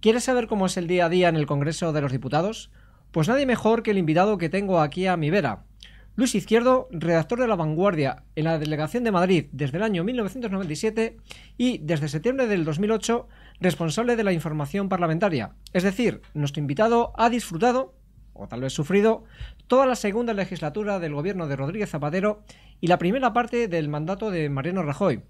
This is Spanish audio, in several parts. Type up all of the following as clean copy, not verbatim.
¿Quieres saber cómo es el día a día en el Congreso de los Diputados? Pues nadie mejor que el invitado que tengo aquí a mi vera. Luis Izquierdo, redactor de La Vanguardia en la Delegación de Madrid desde el año 1997 y desde septiembre del 2008 responsable de la información parlamentaria. Es decir, nuestro invitado ha disfrutado, o tal vez sufrido, toda la segunda legislatura del gobierno de Rodríguez Zapatero y la primera parte del mandato de Mariano Rajoy.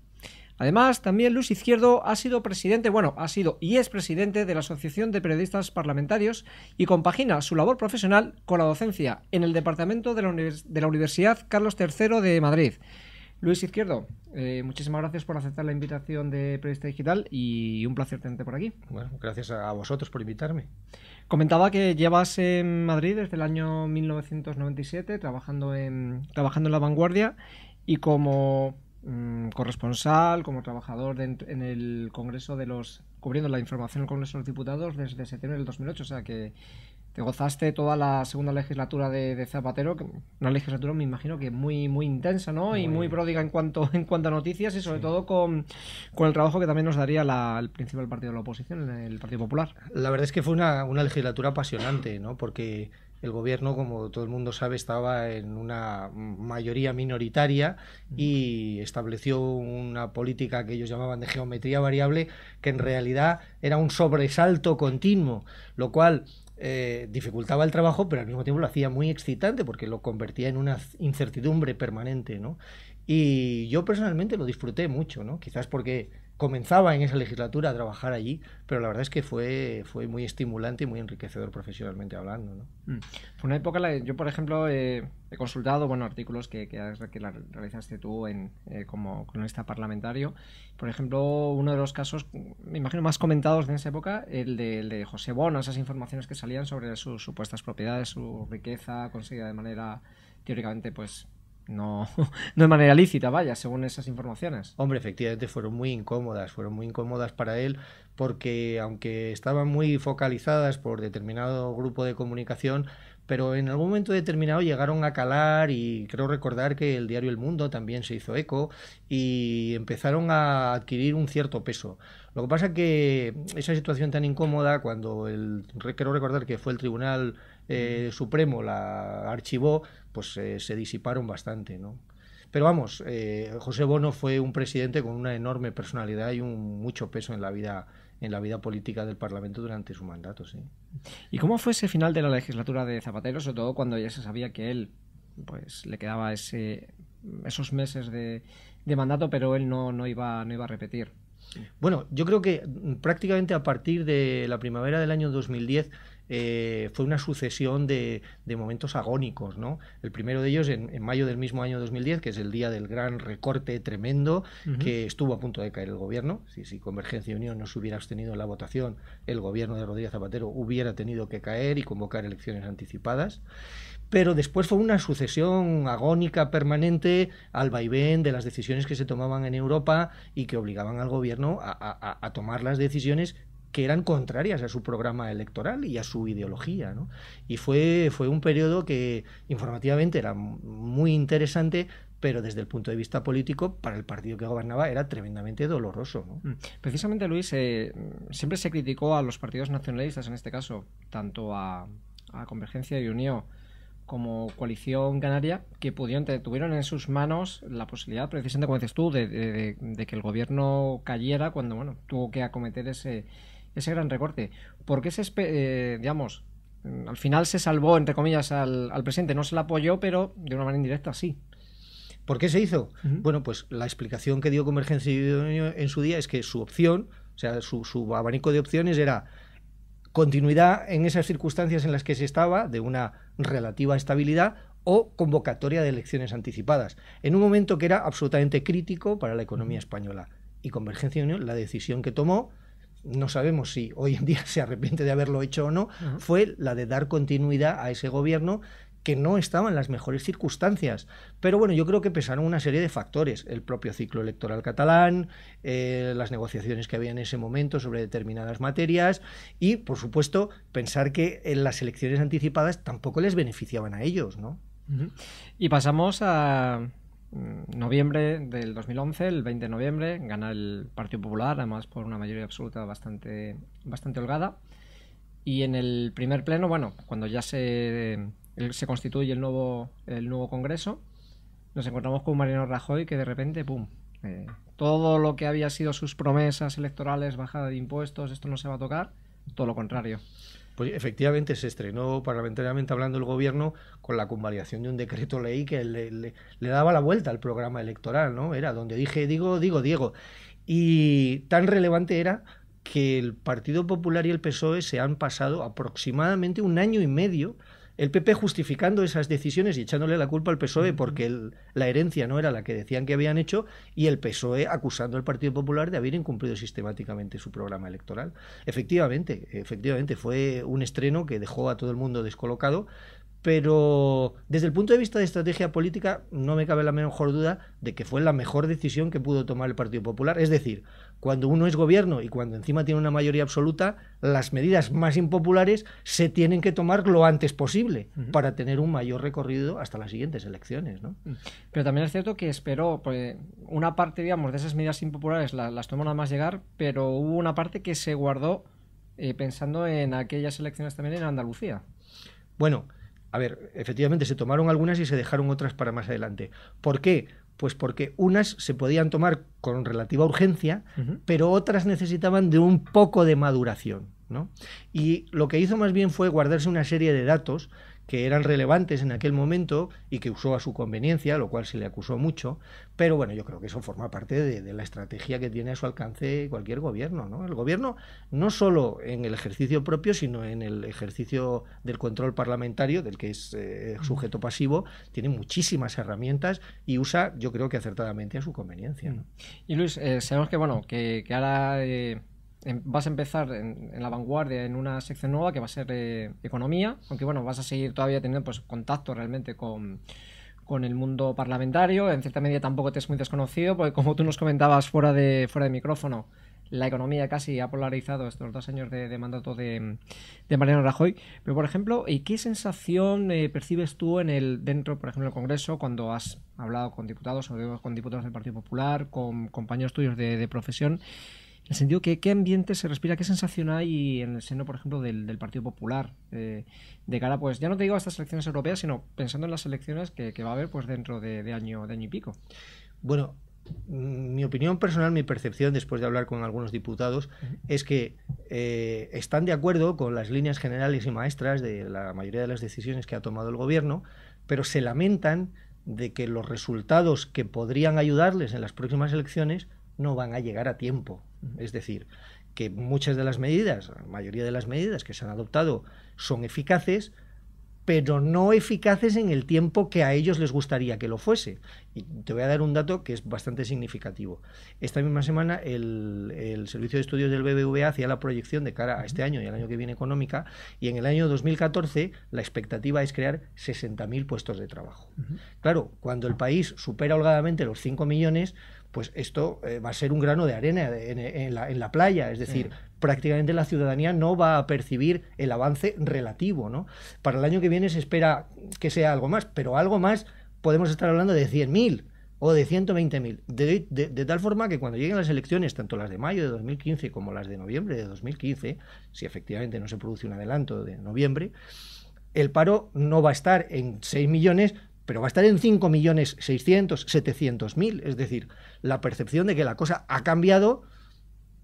Además, también Luis Izquierdo ha sido presidente, ha sido y es presidente de la Asociación de Periodistas Parlamentarios y compagina su labor profesional con la docencia en el Departamento de la Universidad Carlos III de Madrid. Luis Izquierdo, muchísimas gracias por aceptar la invitación de Periodista Digital y un placer tenerte por aquí. Bueno, gracias a vosotros por invitarme. Comentaba que llevas en Madrid desde el año 1997 trabajando en La Vanguardia y como corresponsal, como trabajador en el Congreso cubriendo la información en el Congreso de los Diputados desde septiembre del 2008, o sea que te gozaste toda la segunda legislatura de Zapatero, una legislatura me imagino que muy intensa, ¿no? Y muy pródiga en cuanto a noticias y sobre todo con el trabajo que también nos daría el principal partido de la oposición, el Partido Popular. La verdad es que fue una legislatura apasionante, ¿no? Porque el gobierno, como todo el mundo sabe, estaba en una mayoría minoritaria y estableció una política que ellos llamaban de geometría variable, que en realidad era un sobresalto continuo, lo cual dificultaba el trabajo, pero al mismo tiempo lo hacía muy excitante porque lo convertía en una incertidumbre permanente, ¿no? Y yo personalmente lo disfruté mucho, ¿no? Quizás porque comenzaba en esa legislatura a trabajar allí, pero la verdad es que fue muy estimulante y muy enriquecedor profesionalmente hablando, ¿no? Fue una época, yo por ejemplo he consultado artículos que realizaste tú como cronista parlamentario. Por ejemplo, uno de los casos, me imagino, más comentados de esa época, el de José Bono, esas informaciones que salían sobre sus supuestas propiedades, su riqueza conseguida de manera teóricamente, pues no de manera lícita, según esas informaciones. Hombre, efectivamente fueron muy incómodas para él, porque aunque estaban muy focalizadas por determinado grupo de comunicación, pero en algún momento determinado llegaron a calar y creo recordar que el diario El Mundo también se hizo eco y empezaron a adquirir un cierto peso. Lo que pasa es que esa situación tan incómoda, cuando creo recordar que fue el Tribunal Supremo la archivó, pues se disiparon bastante, ¿no? Pero vamos, José Bono fue un presidente con una enorme personalidad y mucho peso en la vida política del Parlamento durante su mandato, sí. ¿Y cómo fue ese final de la legislatura de Zapatero, sobre todo cuando ya se sabía que él pues le quedaba esos meses de mandato, pero él no iba a repetir? Bueno, yo creo que prácticamente a partir de la primavera del año 2010 fue una sucesión de momentos agónicos, ¿no? El primero de ellos en mayo del mismo año 2010, que es el día del gran recorte tremendo, que estuvo a punto de caer el gobierno. Si Convergencia y Unión no se hubiera abstenido en la votación, el gobierno de Rodríguez Zapatero hubiera tenido que caer y convocar elecciones anticipadas. Pero después fue una sucesión agónica permanente al vaivén de las decisiones que se tomaban en Europa y que obligaban al gobierno a tomar las decisiones que eran contrarias a su programa electoral y a su ideología, ¿no? Y fue un periodo que informativamente era muy interesante, pero desde el punto de vista político, para el partido que gobernaba, era tremendamente doloroso, ¿no? Precisamente, Luis, siempre se criticó a los partidos nacionalistas, en este caso, tanto a Convergencia y Unión como Coalición Canaria, que tuvieron en sus manos la posibilidad, precisamente como dices tú, de que el gobierno cayera cuando tuvo que acometer ese gran recorte. ¿Por qué al final se salvó, entre comillas, al presidente? No se le apoyó, pero de una manera indirecta sí. ¿Por qué se hizo? Bueno, pues la explicación que dio Convergencia y Unión en su día es que su opción, o sea, su abanico de opciones era continuidad en esas circunstancias en las que se estaba, de una relativa estabilidad, o convocatoria de elecciones anticipadas, en un momento que era absolutamente crítico para la economía española. Y Convergencia y Unión, la decisión que tomó, no sabemos si hoy en día se arrepiente de haberlo hecho o no, fue la de dar continuidad a ese gobierno que no estaba en las mejores circunstancias. Pero bueno, yo creo que pesaron una serie de factores: el propio ciclo electoral catalán, las negociaciones que había en ese momento sobre determinadas materias y, por supuesto, pensar que en las elecciones anticipadas tampoco les beneficiaban a ellos, ¿no? Y pasamos a noviembre del 2011, el 20 de noviembre, gana el Partido Popular, además por una mayoría absoluta bastante holgada. Y en el primer pleno, bueno, cuando ya se constituye el nuevo Congreso, nos encontramos con Mariano Rajoy que de repente, ¡pum! Todo lo que había sido sus promesas electorales, bajada de impuestos, esto no se va a tocar, todo lo contrario. Pues efectivamente se estrenó parlamentariamente hablando el gobierno con la convalidación de un decreto ley que le daba la vuelta al programa electoral, ¿no? Era donde dije, digo, Diego. Y tan relevante era que el Partido Popular y el PSOE se han pasado aproximadamente un año y medio, el PP justificando esas decisiones y echándole la culpa al PSOE porque la herencia no era la que decían que habían hecho, y el PSOE acusando al Partido Popular de haber incumplido sistemáticamente su programa electoral. Efectivamente, fue un estreno que dejó a todo el mundo descolocado, pero desde el punto de vista de estrategia política no me cabe la menor duda de que fue la mejor decisión que pudo tomar el Partido Popular. Es decir, cuando uno es gobierno y cuando encima tiene una mayoría absoluta, las medidas más impopulares se tienen que tomar lo antes posible para tener un mayor recorrido hasta las siguientes elecciones, ¿no? Pero también es cierto que esperó, pues, una parte, digamos, de esas medidas impopulares las tomó nada más llegar, pero hubo una parte que se guardó pensando en aquellas elecciones también en Andalucía. Bueno, a ver, efectivamente se tomaron algunas y se dejaron otras para más adelante. ¿Por qué? Pues porque unas se podían tomar con relativa urgencia, pero otras necesitaban de un poco de maduración, ¿no? Y lo que hizo más bien fue guardarse una serie de datos que eran relevantes en aquel momento y que usó a su conveniencia, lo cual se le acusó mucho, pero bueno, yo creo que eso forma parte de la estrategia que tiene a su alcance cualquier gobierno, ¿no? El gobierno, no solo en el ejercicio propio, sino en el ejercicio del control parlamentario, del que es sujeto pasivo, tiene muchísimas herramientas y usa, yo creo que acertadamente, a su conveniencia, ¿no? Y Luis, sabemos que, bueno, que ahora vas a empezar en La Vanguardia en una sección nueva que va a ser economía, aunque bueno, vas a seguir todavía teniendo pues contacto realmente con el mundo parlamentario. En cierta medida tampoco te es muy desconocido, porque como tú nos comentabas fuera de micrófono, la economía casi ha polarizado estos 2 años de mandato de Mariano Rajoy. Pero, por ejemplo, ¿qué sensación percibes tú dentro, por ejemplo, del Congreso, cuando has hablado con diputados, sobre todo con diputados del Partido Popular, con compañeros tuyos de profesión? En el sentido que qué ambiente se respira, qué sensación hay en el seno, por ejemplo, del Partido Popular, de cara, pues, ya no te digo a estas elecciones europeas, sino pensando en las elecciones que va a haber pues dentro de año y pico. Bueno, mi opinión personal, mi percepción, después de hablar con algunos diputados, es que están de acuerdo con las líneas generales y maestras de la mayoría de las decisiones que ha tomado el gobierno, pero se lamentan de que los resultados que podrían ayudarles en las próximas elecciones no van a llegar a tiempo. Es decir, que muchas de las medidas, la mayoría de las medidas que se han adoptado son eficaces, pero no eficaces en el tiempo que a ellos les gustaría que lo fuese. Y te voy a dar un dato que es bastante significativo. Esta misma semana el Servicio de Estudios del BBVA hacía la proyección de cara a este año y al año que viene económica, y en el año 2014 la expectativa es crear 60.000 puestos de trabajo. Claro, cuando el país supera holgadamente los 5 millones, pues esto va a ser un grano de arena en la playa, es decir, prácticamente la ciudadanía no va a percibir el avance relativo, ¿no? Para el año que viene se espera que sea algo más, pero algo más podemos estar hablando de 100.000 o de 120.000, de tal forma que cuando lleguen las elecciones, tanto las de mayo de 2015 como las de noviembre de 2015, si efectivamente no se produce un adelanto de noviembre, el paro no va a estar en 6 millones, pero va a estar en 5.600.000, 700.000. Es decir, la percepción de que la cosa ha cambiado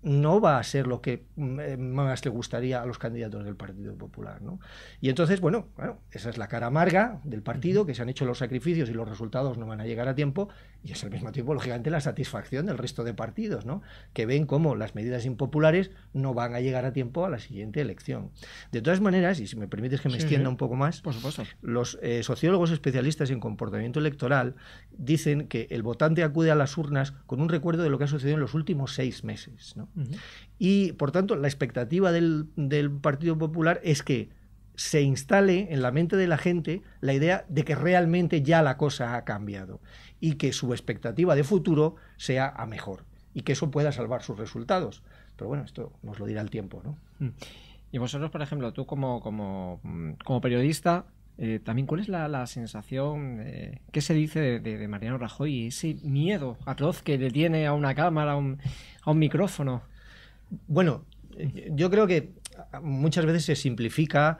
no va a ser lo que más le gustaría a los candidatos del Partido Popular, ¿no? Y entonces, bueno, esa es la cara amarga del partido, que se han hecho los sacrificios y los resultados no van a llegar a tiempo, y es al mismo tiempo, lógicamente, la satisfacción del resto de partidos, ¿no? Que ven cómo las medidas impopulares no van a llegar a tiempo a la siguiente elección. De todas maneras, y si me permites que me extienda un poco más, por supuesto, los sociólogos especialistas en comportamiento electoral dicen que el votante acude a las urnas con un recuerdo de lo que ha sucedido en los últimos 6 meses, ¿no? Y, por tanto, la expectativa del Partido Popular es que se instale en la mente de la gente la idea de que realmente ya la cosa ha cambiado y que su expectativa de futuro sea a mejor y que eso pueda salvar sus resultados. Pero bueno, esto nos lo dirá el tiempo, ¿no? Y vosotros, por ejemplo, tú como periodista, también, ¿cuál es la sensación? ¿Qué se dice de Mariano Rajoy? Ese miedo atroz que le tiene a una cámara, a un micrófono. Bueno, yo creo que muchas veces se simplifica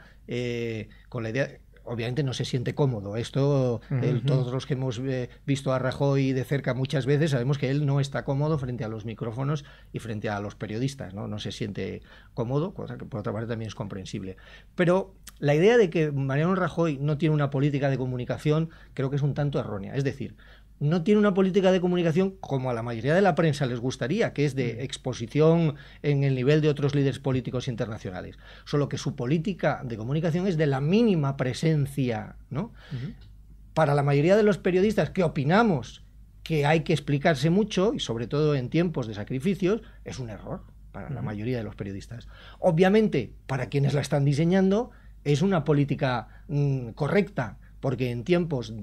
con la idea. Obviamente no se siente cómodo. Esto, todos los que hemos visto a Rajoy de cerca muchas veces sabemos que él no está cómodo frente a los micrófonos y frente a los periodistas, ¿no? No se siente cómodo, cosa que por otra parte también es comprensible. Pero la idea de que Mariano Rajoy no tiene una política de comunicación creo que es un tanto errónea. Es decir, no tiene una política de comunicación como a la mayoría de la prensa les gustaría, que es de exposición en el nivel de otros líderes políticos internacionales. Solo que su política de comunicación es de la mínima presencia, ¿no? Para la mayoría de los periodistas que opinamos que hay que explicarse mucho, y sobre todo en tiempos de sacrificios, es un error para la mayoría de los periodistas. Obviamente, para quienes la están diseñando, es una política correcta, porque en tiempos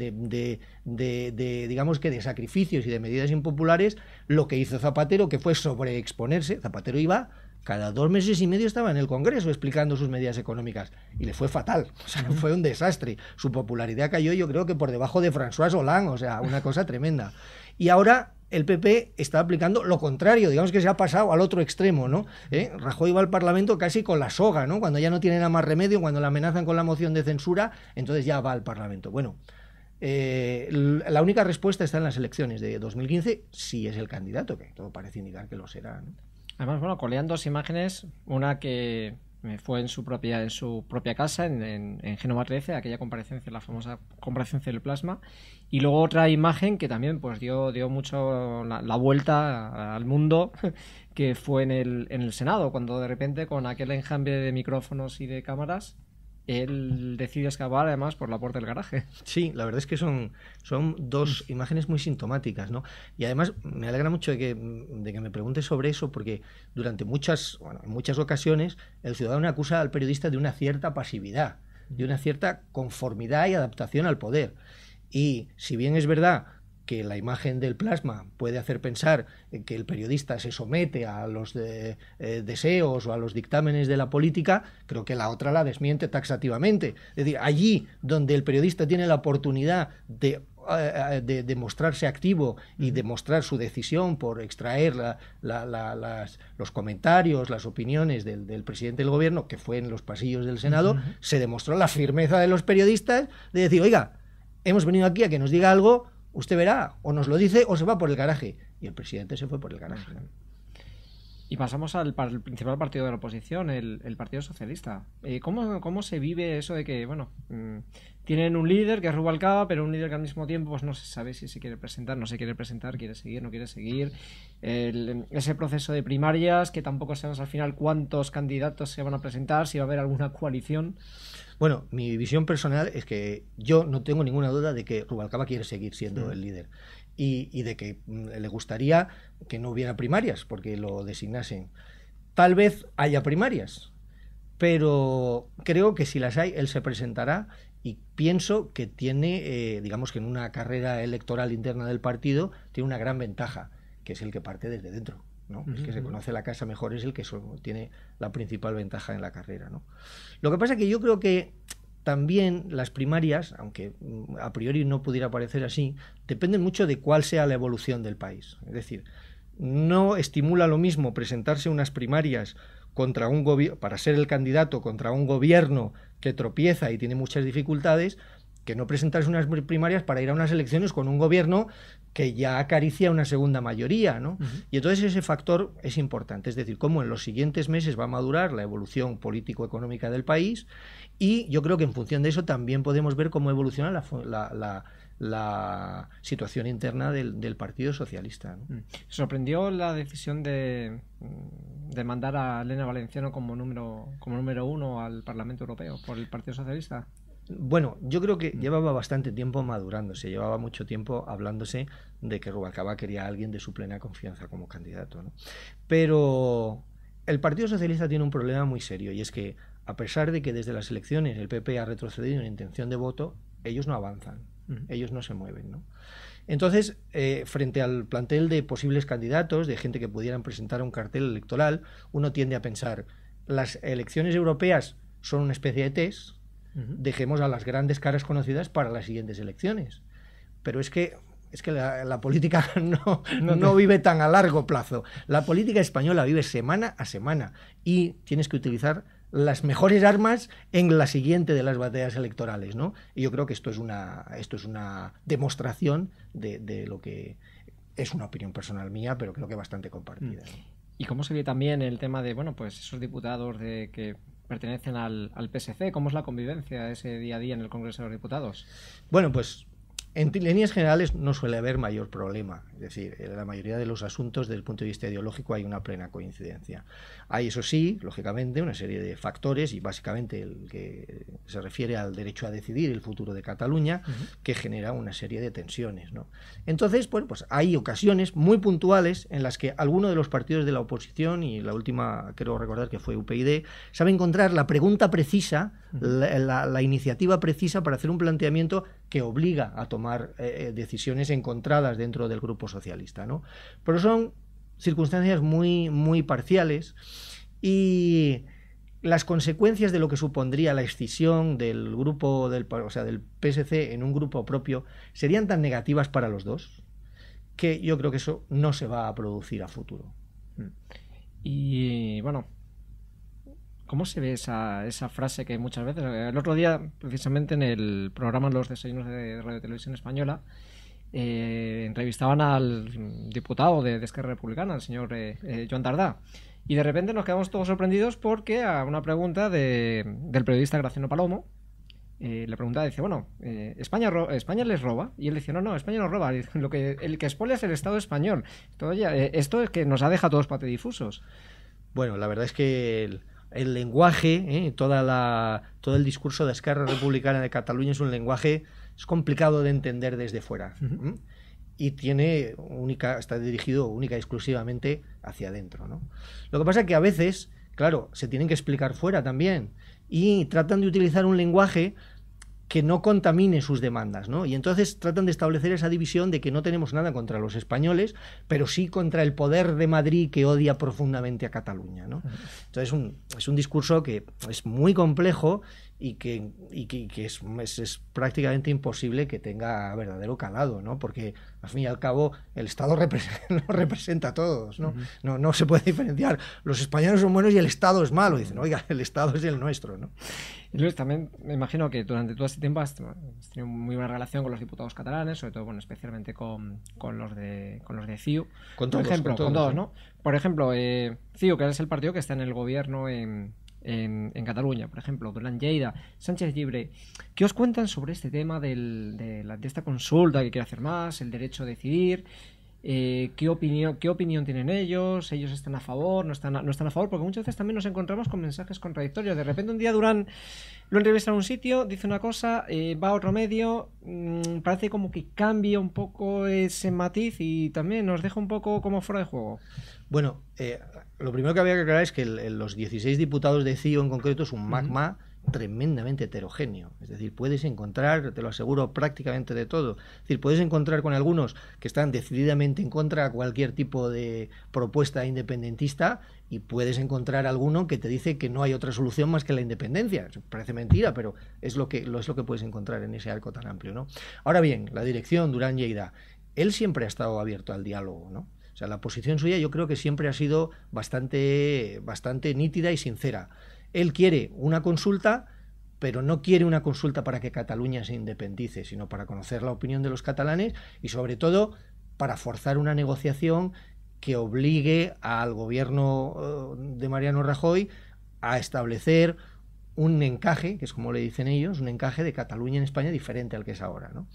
digamos que de sacrificios y de medidas impopulares, lo que hizo Zapatero, que fue sobreexponerse. Zapatero iba cada 2 meses y medio, estaba en el Congreso explicando sus medidas económicas y le fue fatal, o sea, fue un desastre. Su popularidad cayó, yo creo que por debajo de François Hollande, o sea, una cosa tremenda. Y ahora el PP está aplicando lo contrario, digamos que se ha pasado al otro extremo, ¿no? Rajoy va al Parlamento casi con la soga, ¿no? Cuando ya no tiene nada más remedio, cuando le amenazan con la moción de censura, entonces ya va al Parlamento. Bueno, la única respuesta está en las elecciones de 2015, si es el candidato, que todo parece indicar que lo será, ¿no? Además, bueno, colean 2 imágenes, una que fue en su propia casa, en Génova 13, aquella comparecencia, la famosa comparecencia del plasma, y luego otra imagen que también pues dio mucho la vuelta al mundo, que fue en el Senado, cuando de repente con aquel enjambre de micrófonos y de cámaras, él decide escapar además por la puerta del garaje. Sí, la verdad es que son 2 imágenes muy sintomáticas, ¿no? Y además me alegra mucho de que me preguntes sobre eso, porque durante en muchas ocasiones el ciudadano acusa al periodista de una cierta pasividad, de una cierta conformidad y adaptación al poder. Y si bien es verdad que la imagen del plasma puede hacer pensar que el periodista se somete a los deseos o a los dictámenes de la política, creo que la otra la desmiente taxativamente. Es decir, allí donde el periodista tiene la oportunidad de mostrarse activo y de mostrar su decisión por extraer los comentarios, las opiniones del presidente del gobierno, que fue en los pasillos del Senado, se demostró la firmeza de los periodistas de decir, oiga, hemos venido aquí a que nos diga algo, usted verá, o nos lo dice o se va por el garaje. Y el presidente se fue por el garaje. Y pasamos al principal partido de la oposición, el Partido Socialista. ¿Cómo se vive eso de que, bueno, tienen un líder que es Rubalcaba, pero un líder que al mismo tiempo pues no se sabe si se quiere presentar, no se quiere presentar, quiere seguir, no quiere seguir? Ese proceso de primarias, que tampoco sabemos al final cuántos candidatos se van a presentar, si va a haber alguna coalición. Bueno, mi visión personal es que yo no tengo ninguna duda de que Rubalcaba quiere seguir siendo el líder y de que le gustaría que no hubiera primarias porque lo designasen. Tal vez haya primarias, pero creo que si las hay, él se presentará y pienso que tiene, digamos que en una carrera electoral interna del partido, tiene una gran ventaja, que es el que parte desde dentro, ¿no? El que se conoce la casa mejor es el que tiene la principal ventaja en la carrera, ¿no? Lo que pasa es que yo creo que también las primarias, aunque a priori no pudiera parecer así, dependen mucho de cuál sea la evolución del país. Es decir, no estimula lo mismo presentarse unas primarias contra un gobierno, para ser el candidato contra un gobierno que tropieza y tiene muchas dificultades, que no presentarse unas primarias para ir a unas elecciones con un gobierno que ya acaricia una segunda mayoría, ¿no? Y entonces ese factor es importante, es decir, cómo en los siguientes meses va a madurar la evolución político-económica del país, y yo creo que en función de eso también podemos ver cómo evoluciona la situación interna del Partido Socialista, ¿no? ¿Sorprendió la decisión de mandar a Elena Valenciano como número 1 al Parlamento Europeo por el Partido Socialista? Bueno, yo creo que llevaba bastante tiempo madurándose, llevaba mucho tiempo hablándose de que Rubalcaba quería a alguien de su plena confianza como candidato, ¿no? Pero el Partido Socialista tiene un problema muy serio, y es que, a pesar de que desde las elecciones el PP ha retrocedido en intención de voto, ellos no avanzan, ellos no se mueven, ¿no? Entonces, frente al plantel de posibles candidatos, de gente que pudieran presentar un cartel electoral, uno tiende a pensar, las elecciones europeas son una especie de test. dejemos a las grandes caras conocidas para las siguientes elecciones. Pero es que la política no vive tan a largo plazo. La política española vive semana a semana y tienes que utilizar las mejores armas en la siguiente de las batallas electorales, ¿no? Y yo creo que esto es una demostración de lo que es una opinión personal mía, pero creo que bastante compartida, ¿no? ¿Y cómo se ve también el tema de, bueno, pues esos diputados que pertenecen al PSC? ¿Cómo es la convivencia ese día a día en el Congreso de los Diputados? Bueno, pues en líneas generales no suele haber mayor problema. Es decir, en la mayoría de los asuntos, desde el punto de vista ideológico, hay una plena coincidencia. Hay, eso sí, lógicamente, una serie de factores, y básicamente el que se refiere al derecho a decidir el futuro de Cataluña, que genera una serie de tensiones, ¿no? Entonces, bueno, pues hay ocasiones muy puntuales en las que alguno de los partidos de la oposición, y la última, creo recordar que fue UPyD, sabe encontrar la pregunta precisa, la iniciativa precisa para hacer un planteamiento que obliga a tomar decisiones encontradas dentro del grupo socialista, ¿no? Pero son circunstancias muy, muy parciales, y las consecuencias de lo que supondría la escisión del grupo, del PSC en un grupo propio, serían tan negativas para los dos que yo creo que eso no se va a producir a futuro. Y bueno, ¿cómo se ve esa frase que muchas veces... El otro día, precisamente en el programa Los Desayunos de Radio Televisión Española, entrevistaban al diputado de Esquerra Republicana, el señor Joan Tardá, y de repente nos quedamos todos sorprendidos porque a una pregunta del periodista Graciano Palomo, le preguntaba, dice, bueno, España les roba, y él dice, no, España no roba, el que expolia es el Estado español. Esto es que nos ha dejado todos patidifusos. Bueno, la verdad es que el lenguaje, todo el discurso de Esquerra Republicana de Cataluña es complicado de entender desde fuera. Y está dirigido única y exclusivamente hacia adentro, ¿no? Lo que pasa es que a veces, claro, se tienen que explicar fuera también, y tratan de utilizar un lenguaje que no contamine sus demandas, ¿no? Y entonces tratan de establecer esa división de que no tenemos nada contra los españoles, pero sí contra el poder de Madrid, que odia profundamente a Cataluña, ¿no? Entonces es un discurso que es muy complejo y que es prácticamente imposible que tenga verdadero calado, ¿no? Porque al fin y al cabo el Estado nos representa a todos, ¿no? No se puede diferenciar. Los españoles son buenos y el Estado es malo. Dicen, oiga, el Estado es el nuestro, ¿no? Y Luis, también me imagino que durante todo este tiempo has tenido muy buena relación con los diputados catalanes, sobre todo, bueno, especialmente con los de CiU. Con todos, ¿no? Por ejemplo, CiU, que es el partido que está en el gobierno en Cataluña, por ejemplo, Duran Lleida, Sánchez Llibre, ¿qué os cuentan sobre este tema de esta consulta que quiere hacer más, el derecho a decidir? ¿Qué opinión tienen ellos? ¿Ellos están a favor? ¿No están a favor? Porque muchas veces también nos encontramos con mensajes contradictorios. De repente un día Durán lo entrevista en un sitio, dice una cosa, va a otro medio, parece como que cambia un poco ese matiz y también nos deja un poco como fuera de juego. Bueno, lo primero que había que aclarar es que los 16 diputados de CiU en concreto es un magma tremendamente heterogéneo. Es decir, puedes encontrar, te lo aseguro, prácticamente de todo. Es decir, puedes encontrar con algunos que están decididamente en contra de cualquier tipo de propuesta independentista, y puedes encontrar alguno que te dice que no hay otra solución más que la independencia. Parece mentira, pero es lo que puedes encontrar en ese arco tan amplio, ¿no? Ahora bien, la dirección Duran Lleida, él siempre ha estado abierto al diálogo, ¿no? O sea, la posición suya yo creo que siempre ha sido bastante nítida y sincera. Él quiere una consulta, pero no quiere una consulta para que Cataluña se independice, sino para conocer la opinión de los catalanes y, sobre todo, para forzar una negociación que obligue al gobierno de Mariano Rajoy a establecer un encaje, que es como le dicen ellos, un encaje de Cataluña en España diferente al que es ahora, ¿no?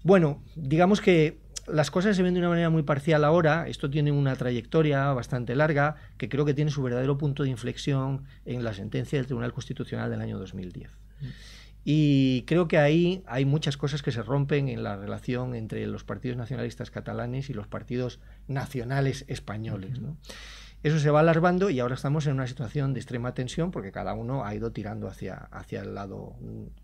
Bueno, digamos que las cosas se ven de una manera muy parcial ahora. Esto tiene una trayectoria bastante larga, que creo que tiene su verdadero punto de inflexión en la sentencia del Tribunal Constitucional del año 2010. Y creo que ahí hay muchas cosas que se rompen en la relación entre los partidos nacionalistas catalanes y los partidos nacionales españoles, ¿no? Eso se va alargando y ahora estamos en una situación de extrema tensión porque cada uno ha ido tirando hacia el lado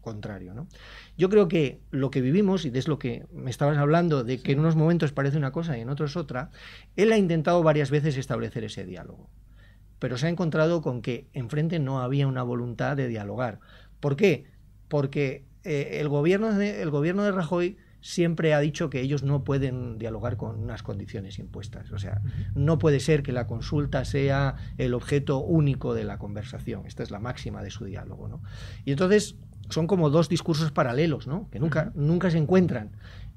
contrario, ¿no? Yo creo que lo que vivimos, y es lo que me estabas hablando, de que en unos momentos parece una cosa y en otros otra, él ha intentado varias veces establecer ese diálogo, pero se ha encontrado con que enfrente no había una voluntad de dialogar, ¿Por qué? Porque el gobierno de Rajoy siempre ha dicho que ellos no pueden dialogar con unas condiciones impuestas. O sea, no puede ser que la consulta sea el objeto único de la conversación. Esta es la máxima de su diálogo, ¿no? Y entonces son como dos discursos paralelos, ¿no? Que nunca se encuentran.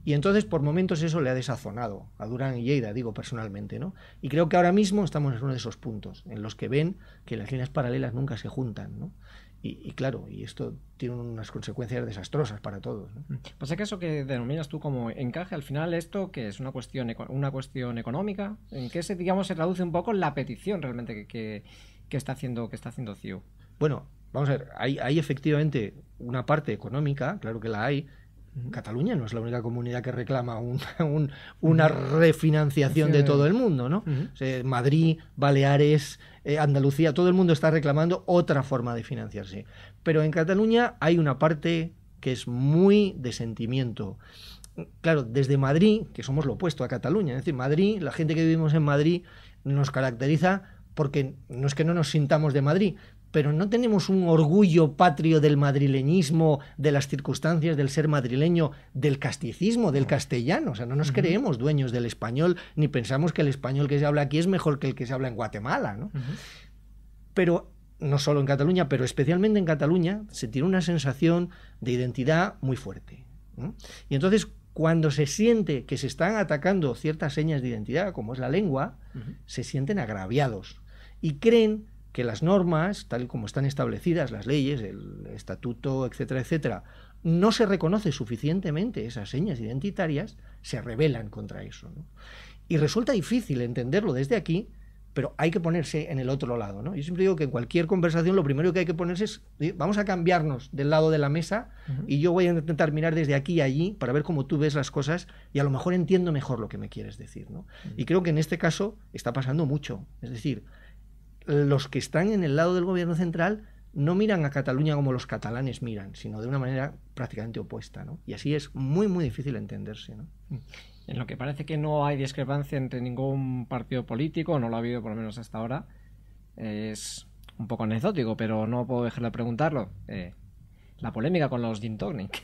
Y entonces, por momentos, eso le ha desazonado a Durán y Lleida, digo personalmente, ¿no? Y creo que ahora mismo estamos en uno de esos puntos en los que ven que las líneas paralelas nunca se juntan, ¿no? Y claro, y esto tiene unas consecuencias desastrosas para todos, ¿no? Pasa que eso que denominas tú como encaje, al final esto que es una cuestión económica, ¿en qué se traduce un poco la petición realmente que está haciendo CiU? Bueno, vamos a ver, hay efectivamente una parte económica, claro que la hay. Cataluña no es la única comunidad que reclama una refinanciación de todo el mundo, ¿no? O sea, Madrid, Baleares, Andalucía, todo el mundo está reclamando otra forma de financiarse. Pero en Cataluña hay una parte que es muy de sentimiento. Claro, desde Madrid, que somos lo opuesto a Cataluña, es decir, Madrid, la gente que vivimos en Madrid nos caracteriza porque no es que no nos sintamos de Madrid, pero no tenemos un orgullo patrio del madrileñismo, de las circunstancias del ser madrileño, del casticismo, del castellano. O sea, no nos creemos dueños del español, ni pensamos que el español que se habla aquí es mejor que el que se habla en Guatemala, ¿no? Pero no solo en Cataluña, pero especialmente en Cataluña, se tiene una sensación de identidad muy fuerte, ¿no? Y entonces, cuando se siente que se están atacando ciertas señas de identidad, como es la lengua, se sienten agraviados y creen que las normas, tal y como están establecidas, las leyes, el estatuto, etcétera, etcétera, no se reconoce suficientemente esas señas identitarias, se rebelan contra eso, ¿no? Y resulta difícil entenderlo desde aquí, pero hay que ponerse en el otro lado, ¿no? Yo siempre digo que en cualquier conversación lo primero que hay que ponerse es, vamos a cambiarnos del lado de la mesa y yo voy a intentar mirar desde aquí y allí para ver cómo tú ves las cosas y a lo mejor entiendo mejor lo que me quieres decir, ¿no? Y creo que en este caso está pasando mucho, es decir, los que están en el lado del gobierno central no miran a Cataluña como los catalanes miran, sino de una manera prácticamente opuesta, ¿no? Y así es muy, muy difícil entenderse, ¿no? En lo que parece que no hay discrepancia entre ningún partido político, no lo ha habido por lo menos hasta ahora, es un poco anecdótico, pero no puedo dejar de preguntarlo. La polémica con los gin tonic.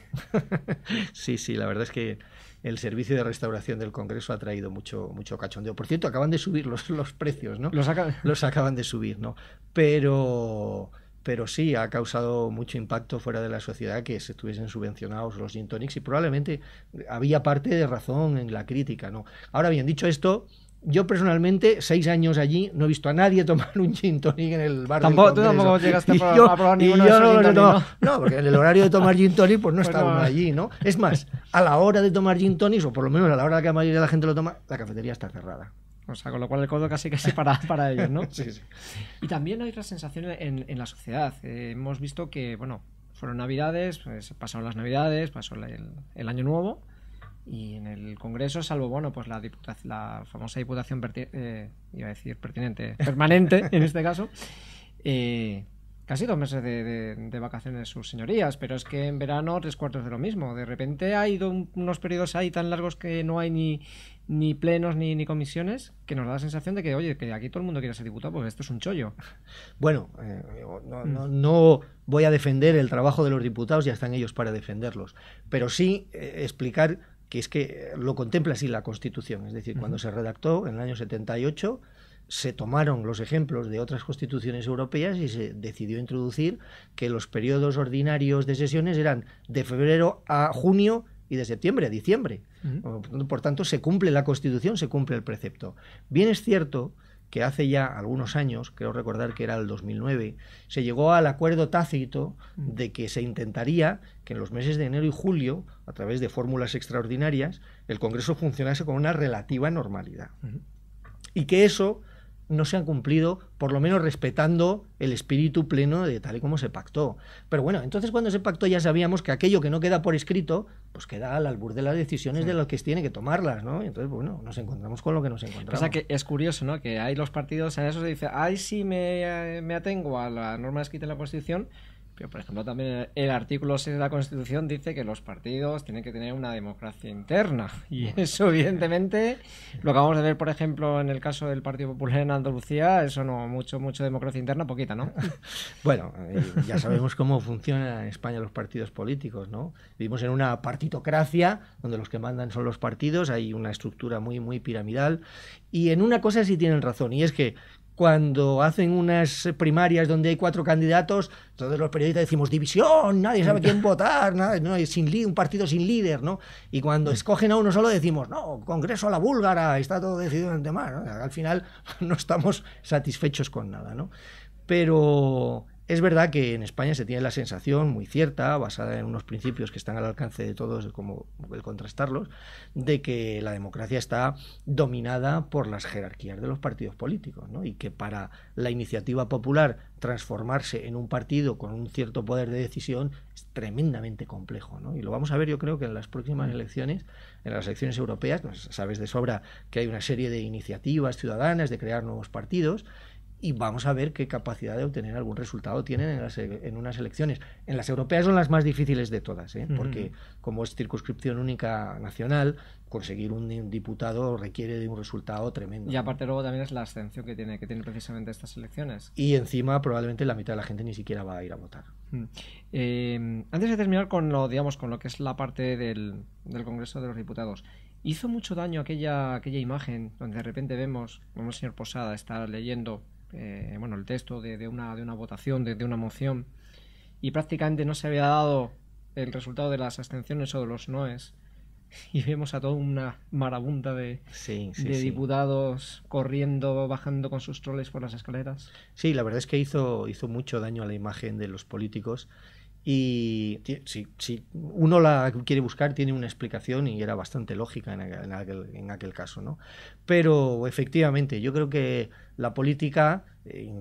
Sí, la verdad es que el servicio de restauración del Congreso ha traído mucho cachondeo. Por cierto, acaban de subir los precios, ¿no? Los acaban de subir, ¿no? Pero sí, ha causado mucho impacto fuera de la sociedad que se estuviesen subvencionados los gin tonics y probablemente había parte de razón en la crítica, ¿no? Ahora bien, dicho esto, yo personalmente, 6 años allí, no he visto a nadie tomar un gin tonic en el bar del Congreso. Tú tampoco llegaste a probar ninguno de esos gin tonic, ¿no? No, porque en el horario de tomar gin tonic pues no está uno allí, ¿no? Es más, a la hora de tomar gin tonics, o por lo menos a la hora que la mayoría de la gente lo toma, la cafetería está cerrada. O sea, con lo cual el codo casi para ellos, ¿no? Sí. Y también hay otra sensación en la sociedad. Hemos visto que, bueno, fueron Navidades, pues pasaron las Navidades, pasó el Año Nuevo, y en el Congreso, salvo, bueno, pues la famosa diputación pertinente, permanente, en este caso, casi 2 meses de vacaciones sus señorías, pero es que en verano 3/4 de lo mismo. De repente ha ido unos periodos ahí tan largos que no hay ni plenos ni comisiones, que nos da la sensación de que, oye, que aquí todo el mundo quiere ser diputado porque esto es un chollo. Bueno, no voy a defender el trabajo de los diputados, ya están ellos para defenderlos, pero sí explicar que es que lo contempla así la Constitución, es decir, cuando se redactó en el año 78 se tomaron los ejemplos de otras constituciones europeas y se decidió introducir que los periodos ordinarios de sesiones eran de febrero a junio y de septiembre a diciembre. Por tanto, se cumple la Constitución, se cumple el precepto. Bien es cierto que hace ya algunos años, creo recordar que era el 2009, se llegó al acuerdo tácito de que se intentaría que en los meses de enero y julio, a través de fórmulas extraordinarias, el Congreso funcionase con una relativa normalidad. Y que eso no se han cumplido, por lo menos respetando el espíritu pleno de tal y como se pactó. Pero bueno, entonces cuando se pactó ya sabíamos que aquello que no queda por escrito, pues queda al albur de las decisiones de los que tiene que tomarlas, ¿no? Y entonces, bueno, nos encontramos con lo que nos encontramos. O sea que es curioso, ¿no? Que hay los partidos, a eso se dice, ay, sí me atengo a la norma escrita en la Constitución, Pero, por ejemplo, también el artículo 6 de la Constitución dice que los partidos tienen que tener una democracia interna. Y eso, evidentemente, lo que vamos a ver, por ejemplo, en el caso del Partido Popular en Andalucía, eso no, mucho democracia interna, poquita, ¿no? Bueno, ya sabemos cómo funcionan en España los partidos políticos, ¿no? Vivimos en una partitocracia, donde los que mandan son los partidos, hay una estructura muy piramidal. Y en una cosa sí tienen razón, y es que cuando hacen unas primarias donde hay 4 candidatos, todos los periodistas decimos división, nadie sabe quién votar, nada, no, un partido sin líder, ¿no? Y cuando escogen a uno solo decimos, no, Congreso a la búlgara, está todo decidido en el tema, ¿no? Al final no estamos satisfechos con nada, ¿no? Pero es verdad que en España se tiene la sensación muy cierta, basada en unos principios que están al alcance de todos, como el contrastarlos, de que la democracia está dominada por las jerarquías de los partidos políticos, ¿no? Y que para la iniciativa popular transformarse en un partido con un cierto poder de decisión es tremendamente complejo, ¿no? Y lo vamos a ver, yo creo que en las próximas elecciones, en las elecciones europeas, pues sabes de sobra que hay una serie de iniciativas ciudadanas de crear nuevos partidos, y vamos a ver qué capacidad de obtener algún resultado tienen en unas elecciones. En las europeas son las más difíciles de todas, ¿eh? Porque como es circunscripción única nacional, conseguir un diputado requiere de un resultado tremendo. Y aparte luego también es la abstención que tiene precisamente estas elecciones. Y encima probablemente la mitad de la gente ni siquiera va a ir a votar. Antes de terminar con lo, digamos, con lo que es la parte del Congreso de los Diputados, hizo mucho daño aquella imagen donde de repente vemos como el señor Posada está leyendo el texto de una votación, de una moción, y prácticamente no se había dado el resultado de las abstenciones o de los noes, y vemos a toda una marabunta de diputados corriendo, bajando con sus troles por las escaleras. Sí, la verdad es que hizo mucho daño a la imagen de los políticos. Y si uno la quiere buscar, tiene una explicación y era bastante lógica en aquel caso, ¿no? Pero efectivamente, yo creo que la política,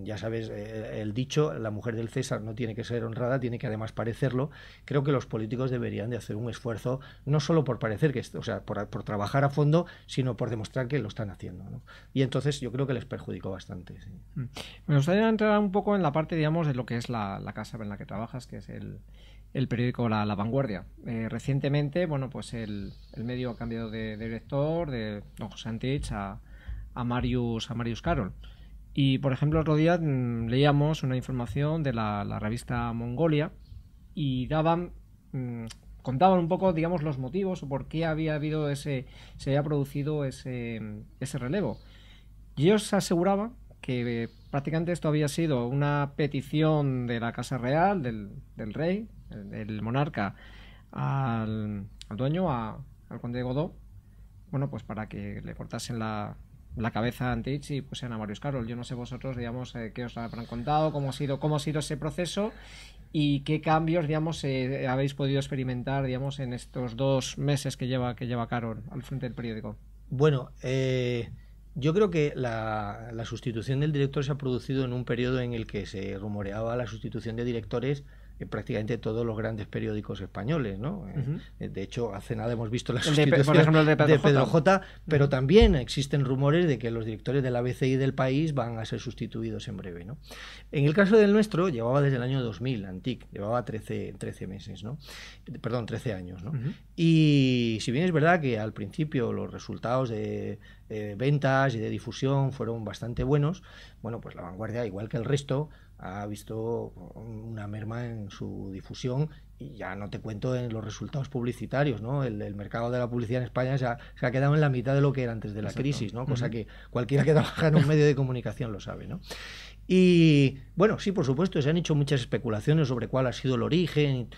ya sabes, el dicho, la mujer del César no tiene que ser honrada, tiene que además parecerlo. Creo que los políticos deberían de hacer un esfuerzo, no solo por parecer que, o sea, por trabajar a fondo, sino por demostrar que lo están haciendo, ¿no? Y entonces yo creo que les perjudicó bastante. Sí. Me gustaría entrar un poco en la parte, digamos, de lo que es la casa en la que trabajas, que es el periódico La Vanguardia. Recientemente, bueno, pues el medio ha cambiado de director, de don José Antich a Marius Carol. Y, por ejemplo, otro día leíamos una información de la revista Mongolia y contaban un poco, digamos, los motivos o por qué se había producido ese relevo. Y ellos aseguraban que prácticamente esto había sido una petición de la Casa Real, del rey, del monarca, al dueño, al conde de Godó, bueno, pues para que le cortasen la cabeza a Antich y pusieran a Marius Carol. Yo no sé vosotros, digamos, qué os habrán contado, cómo ha sido ese proceso y qué cambios, digamos, habéis podido experimentar, digamos, en estos 2 meses que lleva Carol al frente del periódico. Bueno, yo creo que la sustitución del director se ha producido en un periodo en el que se rumoreaba la sustitución de directores en prácticamente todos los grandes periódicos españoles, ¿no? De hecho, hace nada hemos visto la sustitución por ejemplo, el de Pedro J, pero también existen rumores de que los directores del ABC y del País van a ser sustituidos en breve, ¿no? En el caso del nuestro, llevaba desde el año 2000, Antic, llevaba 13 meses, ¿no? Perdón, 13 años, ¿no? Y si bien es verdad que al principio los resultados de ventas y de difusión fueron bastante buenos, bueno, pues La Vanguardia, igual que el resto, ha visto una merma en su difusión y ya no te cuento en los resultados publicitarios, ¿no? El mercado de la publicidad en España se ha quedado en la mitad de lo que era antes de la crisis, ¿no? Cosa que cualquiera que trabaja en un medio de comunicación lo sabe, ¿no? Y bueno, sí, por supuesto, se han hecho muchas especulaciones sobre cuál ha sido el origen.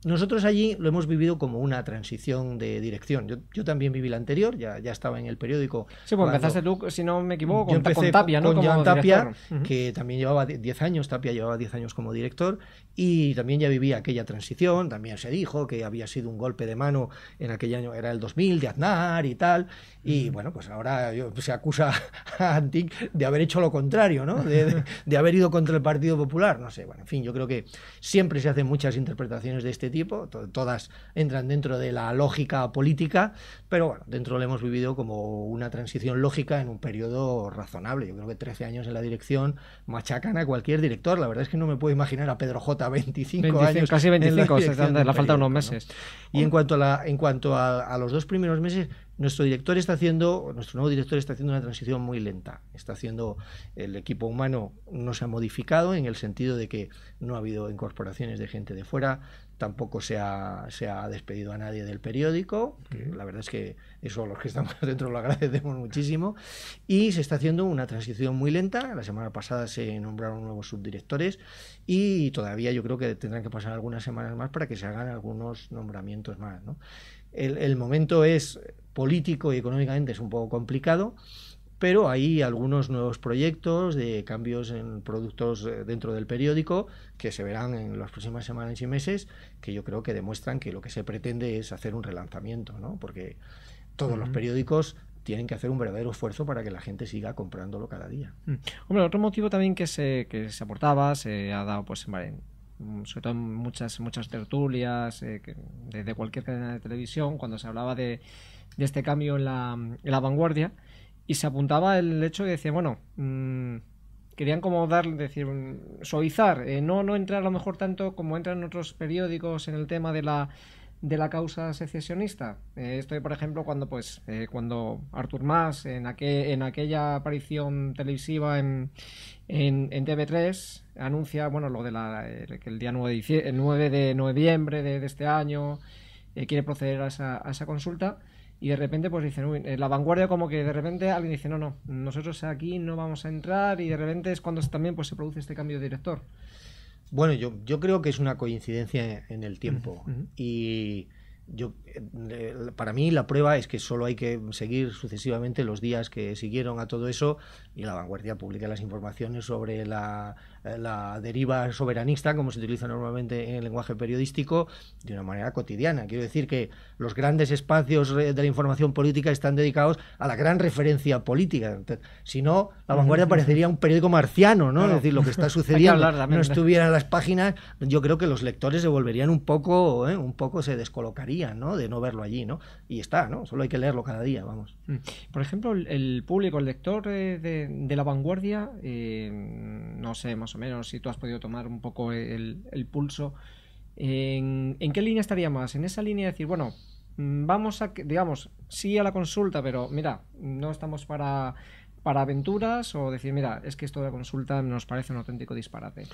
Nosotros allí lo hemos vivido como una transición de dirección. Yo también viví la anterior, ya estaba en el periódico. Sí, pues empezaste tú, si no me equivoco, con Tapia, ¿no? Con como Joan Tapia, director. que también llevaba 10 años, Tapia llevaba 10 años como director, y también ya vivía aquella transición. También se dijo que había sido un golpe de mano en aquel año, era el 2000, de Aznar y tal. Y bueno, pues ahora se acusa a Antic de haber hecho lo contrario, ¿no? De haber ido contra el Partido Popular. No sé, bueno, en fin, yo creo que siempre se hacen muchas interpretaciones de este tipo. tipo, todas entran dentro de la lógica política, pero bueno, dentro lo hemos vivido como una transición lógica en un periodo razonable. Yo creo que 13 años en la dirección machacan a cualquier director. La verdad es que no me puedo imaginar a Pedro J. 25 años. Casi 25, o sea, le falta unos meses. ¿No? Y en cuanto a los 2 primeros meses, nuestro nuevo director está haciendo una transición muy lenta. El equipo humano no se ha modificado en el sentido de que no ha habido incorporaciones de gente de fuera, tampoco se ha despedido a nadie del periódico, que la verdad es que eso los que estamos dentro lo agradecemos muchísimo, y se está haciendo una transición muy lenta. La semana pasada se nombraron nuevos subdirectores y todavía yo creo que tendrán que pasar algunas semanas más para que se hagan algunos nombramientos más, ¿no? El momento es político y económicamente es un poco complicado, pero hay algunos nuevos proyectos de cambios en productos dentro del periódico que se verán en las próximas semanas y meses, que yo creo que demuestran que lo que se pretende es hacer un relanzamiento, ¿no? Porque todos los periódicos tienen que hacer un verdadero esfuerzo para que la gente siga comprándolo cada día. Hombre, otro motivo también que se aportaba, se ha dado pues sobre todo en muchas tertulias de cualquier cadena de televisión, cuando se hablaba de este cambio en la vanguardia, y se apuntaba el hecho de decir, bueno, querían como suavizar, no entrar a lo mejor tanto como entran en otros periódicos en el tema de la causa secesionista. Esto, por ejemplo, cuando Artur Mas, en aquella aparición televisiva en TV3, anuncia, bueno, lo de que el día 9 de noviembre de este año quiere proceder a esa consulta. Y de repente pues dicen, uy, la vanguardia, como que de repente alguien dice, no, nosotros aquí no vamos a entrar, y de repente es cuando también pues se produce este cambio de director. Bueno, yo creo que es una coincidencia en el tiempo. Y para mí la prueba es que solo hay que seguir sucesivamente los días que siguieron a todo eso, y la vanguardia publica las informaciones sobre la deriva soberanista, como se utiliza normalmente en el lenguaje periodístico, de una manera cotidiana. Quiero decir que los grandes espacios de la información política están dedicados a la gran referencia política. Si no, la vanguardia parecería un periódico marciano, ¿no? Claro. Es decir, lo que está sucediendo no estuviera en las páginas, yo creo que los lectores se volverían un poco se descolocarían, ¿no? De no verlo allí, ¿no? Y está, ¿no? Solo hay que leerlo cada día, vamos. Por ejemplo, el público, el lector de la vanguardia, no sé, más o menos, si tú has podido tomar un poco el pulso, ¿en qué línea estaría más? En esa línea de decir, bueno, vamos a, digamos, sí a la consulta, pero mira, no estamos para aventuras, o decir, mira, es que esto de la consulta nos parece un auténtico disparate.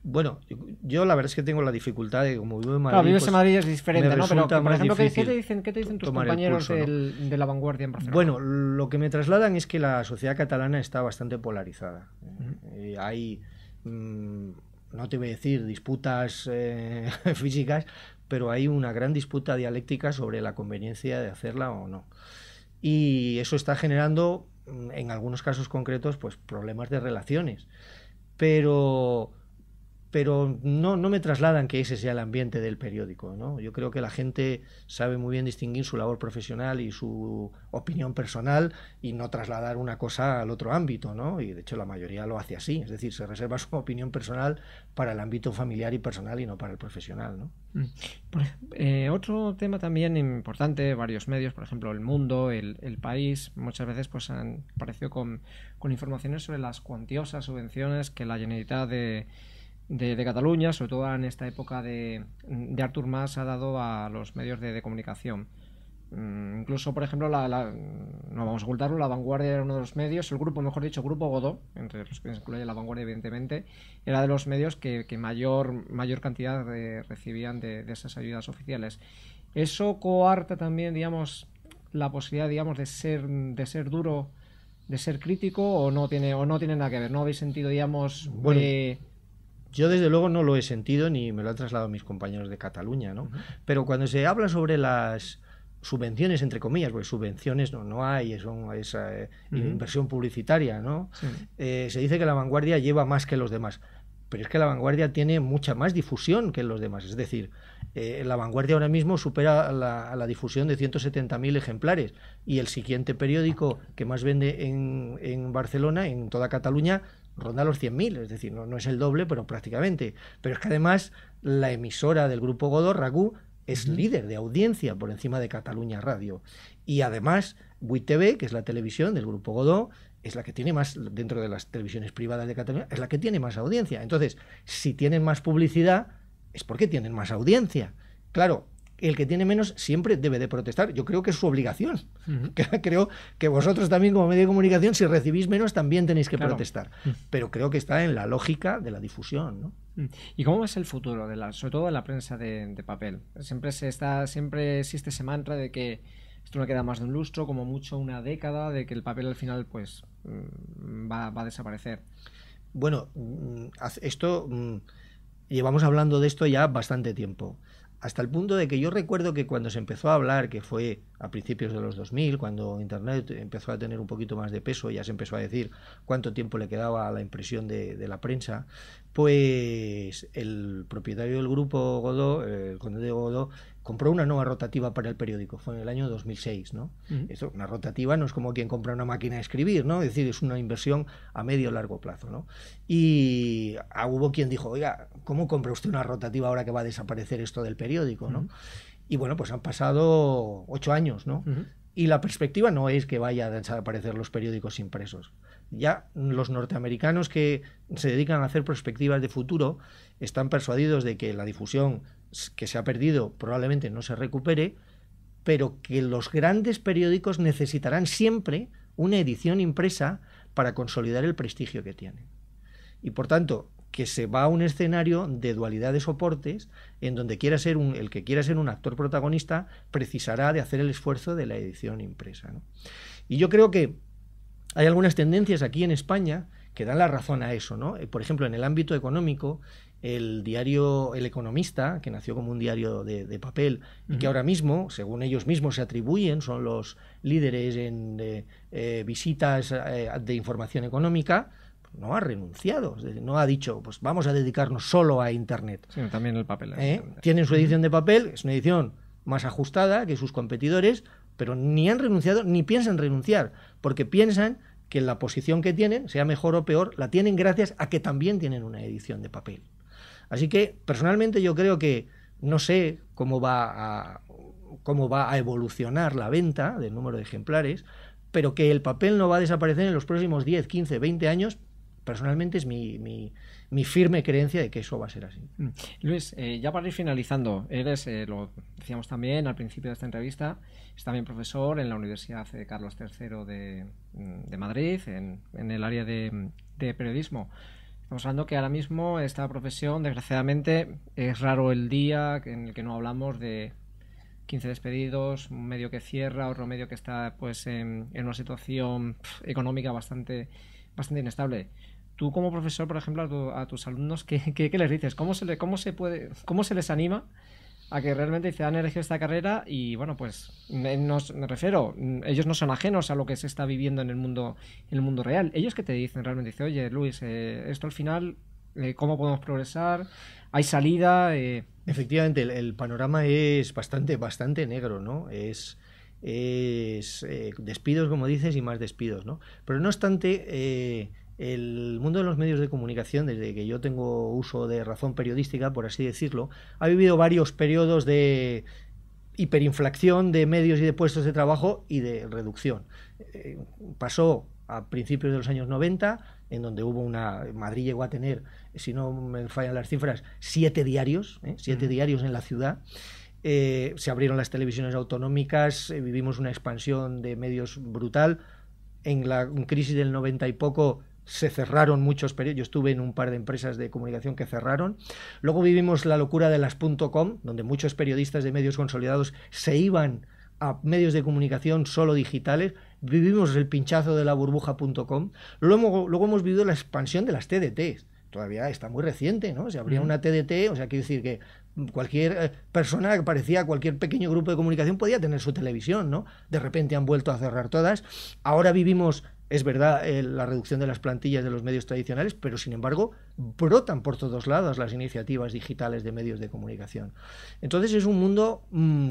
Bueno, yo la verdad es que tengo la dificultad de, como vivo en Madrid... Claro, vives en Madrid, es diferente, ¿no? Pero, por ejemplo, ¿qué te dicen tus compañeros pulso, ¿no? de la vanguardia en Barcelona? Bueno, lo que me trasladan es que la sociedad catalana está bastante polarizada. Hay, no te voy a decir disputas físicas, pero hay una gran disputa dialéctica sobre la conveniencia de hacerla o no. Y eso está generando, en algunos casos concretos, pues problemas de relaciones. Pero no me trasladan que ese sea el ambiente del periódico, ¿no? Yo creo que la gente sabe muy bien distinguir su labor profesional y su opinión personal, y no trasladar una cosa al otro ámbito, ¿no? Y de hecho la mayoría lo hace así, es decir, se reserva su opinión personal para el ámbito familiar y personal y no para el profesional, ¿no? Otro tema también importante, varios medios, por ejemplo El Mundo, el País, muchas veces pues han aparecido con informaciones sobre las cuantiosas subvenciones que la Generalitat de Cataluña, sobre todo en esta época de Artur Mas, ha dado a los medios de comunicación. Incluso, por ejemplo, no vamos a ocultarlo, La Vanguardia era uno de los medios, el grupo Godó, entre los que se incluye La Vanguardia, evidentemente, era de los medios que mayor cantidad recibían de esas ayudas oficiales. Eso coarta también, digamos, la posibilidad, digamos, de ser duro, de ser crítico, o no tiene nada que ver. ¿No habéis sentido, digamos, bueno, yo desde luego no lo he sentido, ni me lo han trasladado mis compañeros de Cataluña, ¿no? Pero cuando se habla sobre las subvenciones, entre comillas, porque subvenciones no hay, es inversión publicitaria, ¿no? Sí. Se dice que La Vanguardia lleva más que los demás, pero es que La Vanguardia tiene mucha más difusión que los demás. Es decir, La Vanguardia ahora mismo supera a la difusión de 170.000 ejemplares, y el siguiente periódico que más vende en Barcelona, en toda Cataluña, ronda los 100.000, es decir, no es el doble, pero prácticamente. Pero es que además la emisora del grupo Godó, RAC1, es líder de audiencia por encima de Catalunya Radio. Y además, 8TV, que es la televisión del Grupo Godó, es la que tiene más, dentro de las televisiones privadas de Cataluña, es la que tiene más audiencia. Entonces, si tienen más publicidad, es porque tienen más audiencia. Claro, el que tiene menos siempre debe de protestar. Yo creo que es su obligación. Creo que vosotros también, como medio de comunicación, si recibís menos, también tenéis que protestar. Pero creo que está en la lógica de la difusión, ¿no? ¿Y cómo es el futuro, sobre todo de la prensa de papel? Siempre existe ese mantra de que esto no queda más de un lustro, como mucho una década, de que el papel al final pues va a desaparecer. Bueno, llevamos hablando de esto ya bastante tiempo. Hasta el punto de que yo recuerdo que cuando se empezó a hablar, que fue a principios de los 2000, cuando Internet empezó a tener un poquito más de peso, ya se empezó a decir cuánto tiempo le quedaba a la impresión de la prensa, pues el propietario del Grupo Godó, el conde de Godó, compró una nueva rotativa para el periódico. Fue en el año 2006, ¿no? Esto, una rotativa no es como quien compra una máquina de escribir, ¿no? Es decir, es una inversión a medio o largo plazo, ¿no? Y hubo quien dijo, oiga, ¿cómo compra usted una rotativa ahora que va a desaparecer esto del periódico, ¿no? Y bueno, pues han pasado 8 años, ¿no? Y la perspectiva no es que vayan a desaparecer los periódicos impresos. Ya los norteamericanos que se dedican a hacer perspectivas de futuro están persuadidos de que la difusión que se ha perdido probablemente no se recupere, pero que los grandes periódicos necesitarán siempre una edición impresa para consolidar el prestigio que tienen. Y por tanto, que se va a un escenario de dualidad de soportes en donde el que quiera ser un actor protagonista precisará de hacer el esfuerzo de la edición impresa, ¿no? Y yo creo que hay algunas tendencias aquí en España que dan la razón a eso, ¿no? Por ejemplo, en el ámbito económico, el diario El Economista, que nació como un diario de papel y que ahora mismo, según ellos mismos se atribuyen, son los líderes en visitas de información económica, no ha renunciado, no ha dicho, pues vamos a dedicarnos solo a Internet. Sí, también el papel. Tienen su edición de papel, es una edición más ajustada que sus competidores, pero ni han renunciado ni piensan renunciar, porque piensan que la posición que tienen, sea mejor o peor, la tienen gracias a que también tienen una edición de papel. Así que, personalmente, yo creo que no sé cómo va a evolucionar la venta del número de ejemplares, pero que el papel no va a desaparecer en los próximos 10, 15, 20 años, personalmente es mi firme creencia de que eso va a ser así. Luis, ya para ir finalizando, eres, lo decíamos también al principio de esta entrevista, es también profesor en la Universidad Carlos III de Madrid, en el área de periodismo. Estamos hablando que ahora mismo esta profesión, desgraciadamente, es raro el día en el que no hablamos de 15 despedidos, un medio que cierra, otro medio que está pues en una situación económica bastante inestable. Tú como profesor, por ejemplo, a tus alumnos, ¿qué les dices? ¿Cómo se les anima a que realmente se han elegido esta carrera? Y bueno, pues me refiero, ellos no son ajenos a lo que se está viviendo en el mundo real. ¿Ellos qué te dicen realmente? Dicen, oye, Luis, esto al final, ¿cómo podemos progresar? ¿Hay salida? Efectivamente, el panorama es bastante negro, ¿no? Es despidos, como dices, y más despidos, ¿no? Pero no obstante, el mundo de los medios de comunicación, desde que yo tengo uso de razón periodística, por así decirlo, ha vivido varios periodos de hiperinflación de medios y de puestos de trabajo y de reducción. Pasó a principios de los años 90, en donde Madrid llegó a tener, si no me fallan las cifras, 7 diarios, 7 diarios en la ciudad. Se abrieron las televisiones autonómicas, vivimos una expansión de medios brutal. En la crisis del 90 y poco se cerraron muchos periódicos. Yo estuve en un par de empresas de comunicación que cerraron. Luego vivimos la locura de las .com, donde muchos periodistas de medios consolidados se iban a medios de comunicación solo digitales. Vivimos el pinchazo de la burbuja.com. Luego hemos vivido la expansión de las TDTs. Todavía está muy reciente, ¿no? Se abría una TDT, o sea, quiero decir que cualquier persona que parecía cualquier pequeño grupo de comunicación podía tener su televisión, ¿no? De repente han vuelto a cerrar todas. Ahora vivimos, es verdad, la reducción de las plantillas de los medios tradicionales, pero sin embargo brotan por todos lados las iniciativas digitales de medios de comunicación. Entonces es un mundo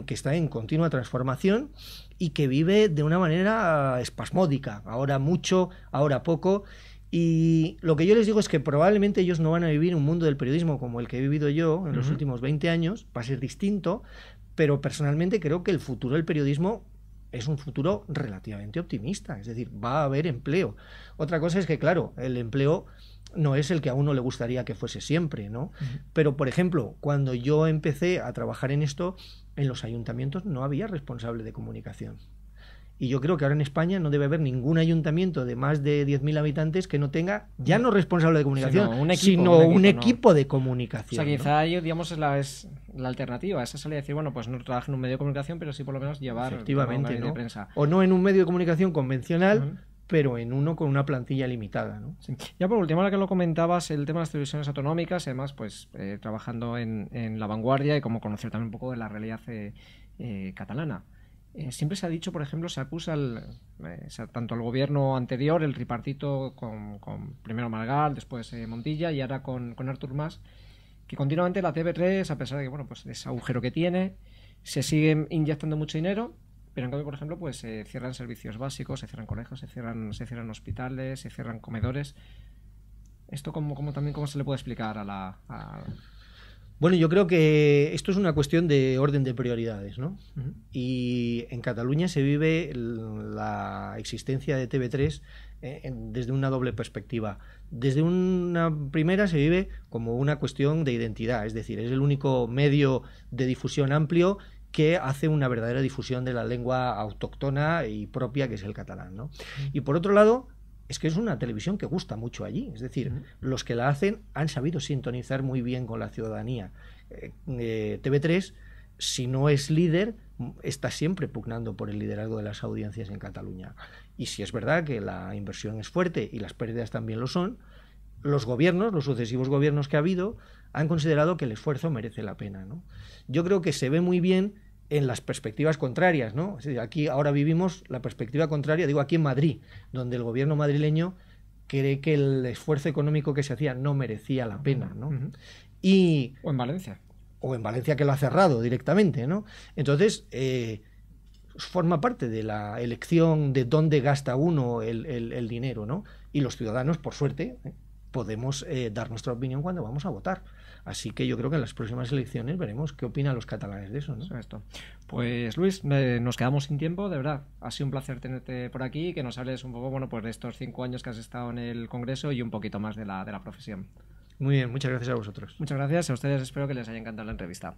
que está en continua transformación y que vive de una manera espasmódica, ahora mucho, ahora poco. Y lo que yo les digo es que probablemente ellos no van a vivir un mundo del periodismo como el que he vivido yo en los últimos 20 años, va a ser distinto, pero personalmente creo que el futuro del periodismo es un futuro relativamente optimista, es decir, va a haber empleo. Otra cosa es que, claro, el empleo no es el que a uno le gustaría que fuese siempre, ¿no? Pero, por ejemplo, cuando yo empecé a trabajar en esto, en los ayuntamientos no había responsable de comunicación. Y yo creo que ahora en España no debe haber ningún ayuntamiento de más de 10.000 habitantes que no tenga ya no responsable de comunicación, sino un equipo de comunicación. O sea, quizá ahí, digamos, es la alternativa. Esa salida de decir, bueno, pues no trabaja en un medio de comunicación, pero sí por lo menos llevar efectivamente, ¿no? de prensa. O no en un medio de comunicación convencional, pero en uno con una plantilla limitada, ¿no? Sí. Ya por último, ahora que lo comentabas, el tema de las televisiones autonómicas, además, pues trabajando en La Vanguardia y como conocer también un poco de la realidad catalana. Siempre se ha dicho, por ejemplo, se acusa tanto al gobierno anterior, el tripartito con primero Maragall, después Montilla y ahora con Artur Mas, que continuamente la TV3, a pesar de que, bueno, pues ese agujero que tiene, se sigue inyectando mucho dinero, pero en cambio, por ejemplo, pues se cierran servicios básicos, se cierran colegios, se cierran hospitales, se cierran comedores. ¿Esto cómo se le puede explicar a Bueno, yo creo que esto es una cuestión de orden de prioridades, ¿no? Y en Cataluña se vive la existencia de TV3 desde una doble perspectiva. Desde una primera se vive como una cuestión de identidad, es decir, es el único medio de difusión amplio que hace una verdadera difusión de la lengua autóctona y propia, que es el catalán, ¿no? Y por otro lado, es que es una televisión que gusta mucho allí, es decir, los que la hacen han sabido sintonizar muy bien con la ciudadanía. TV3, si no es líder, está siempre pugnando por el liderazgo de las audiencias en Cataluña. Y si es verdad que la inversión es fuerte y las pérdidas también lo son, los gobiernos, los sucesivos gobiernos que ha habido, han considerado que el esfuerzo merece la pena, ¿no? Yo creo que se ve muy bien en las perspectivas contrarias, ¿no? Es decir, aquí ahora vivimos la perspectiva contraria, digo aquí en Madrid, donde el gobierno madrileño cree que el esfuerzo económico que se hacía no merecía la pena, ¿no? O en Valencia. O en Valencia, que lo ha cerrado directamente, ¿no? Entonces, forma parte de la elección de dónde gasta uno el dinero, ¿no? Y los ciudadanos, por suerte, podemos dar nuestra opinión cuando vamos a votar. Así que yo creo que en las próximas elecciones veremos qué opinan los catalanes de eso, ¿no? Esto. Pues Luis, nos quedamos sin tiempo, de verdad. Ha sido un placer tenerte por aquí y que nos hables un poco, bueno, pues de estos 5 años que has estado en el Congreso y un poquito más de la profesión. Muy bien, muchas gracias a vosotros. Muchas gracias, a ustedes espero que les haya encantado la entrevista.